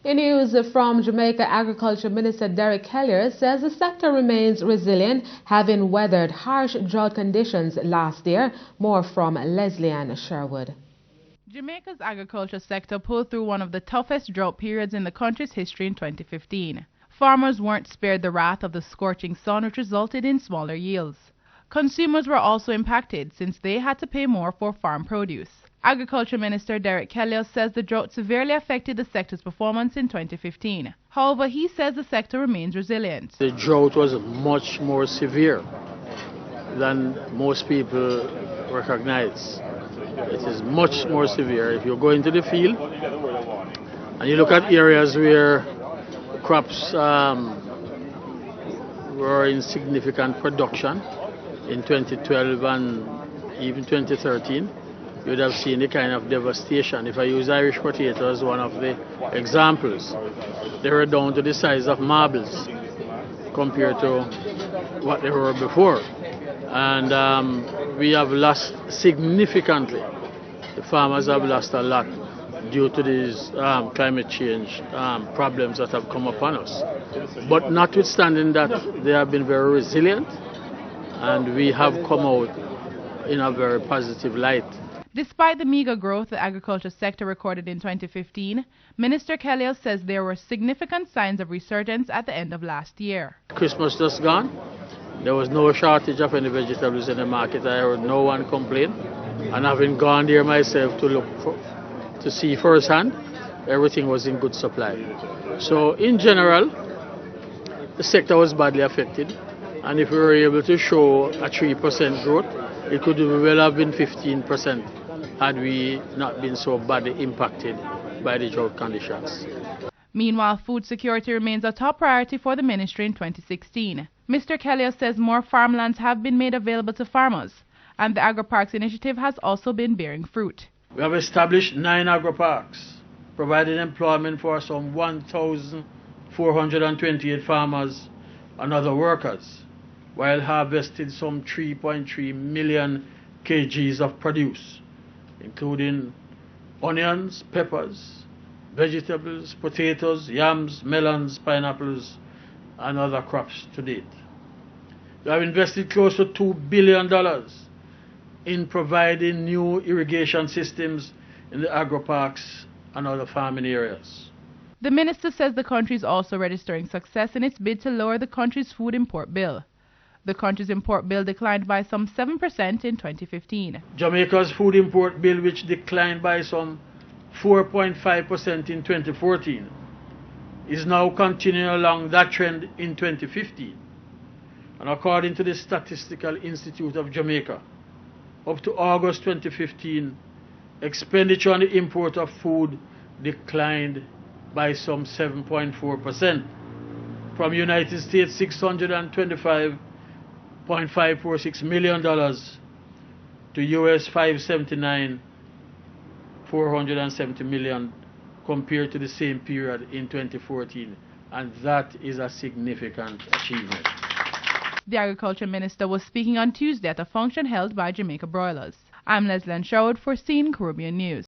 In news from Jamaica, Agriculture Minister Derek Kelly says the sector remains resilient, having weathered harsh drought conditions last year. More from Leslie Ann Sherwood. Jamaica's agriculture sector pulled through one of the toughest drought periods in the country's history in 2015. Farmers weren't spared the wrath of the scorching sun, which resulted in smaller yields. Consumers were also impacted since they had to pay more for farm produce. Agriculture Minister Derek Kelly says the drought severely affected the sector's performance in 2015. However, he says the sector remains resilient. The drought was much more severe than most people recognize. It is much more severe. If you go into the field and you look at areas where crops were in significant production in 2012 and even 2013, you would have seen the kind of devastation. If I use Irish potato as one of the examples, they were down to the size of marbles compared to what they were before. And we have lost significantly. The farmers have lost a lot due to these climate change problems that have come upon us. But notwithstanding that, they have been very resilient, and we have come out in a very positive light. Despite the meager growth the agriculture sector recorded in 2015, Minister Kelly says there were significant signs of resurgence at the end of last year. Christmas just gone. There was no shortage of any vegetables in the market. I heard no one complain. And having gone there myself to see firsthand, everything was in good supply. So in general, the sector was badly affected. And if we were able to show a 3% growth, it could well have been 15% had we not been so badly impacted by the drought conditions. Meanwhile, food security remains a top priority for the ministry in 2016. Mr. Kelly says more farmlands have been made available to farmers, and the AgriParks initiative has also been bearing fruit. We have established 9 AgriParks, providing employment for some 1,428 farmers and other workers, while harvesting some 3.3 million kgs of produce, including onions, peppers, vegetables, potatoes, yams, melons, pineapples, and other crops to date. We have invested close to $2 billion in providing new irrigation systems in the agri-parks and other farming areas. The minister says the country is also registering success in its bid to lower the country's food import bill. The country's import bill declined by some 7% in 2015. Jamaica's food import bill, which declined by some 4.5% in 2014, is now continuing along that trend in 2015. And according to the Statistical Institute of Jamaica, up to August 2015, expenditure on the import of food declined by some 7.4%, from United States $625.546 million to US $579.470 million compared to the same period in 2014, and that is a significant achievement. The Agriculture Minister was speaking on Tuesday at a function held by Jamaica Broilers. I'm Leslie Ann Sherwood for CEEN Caribbean News.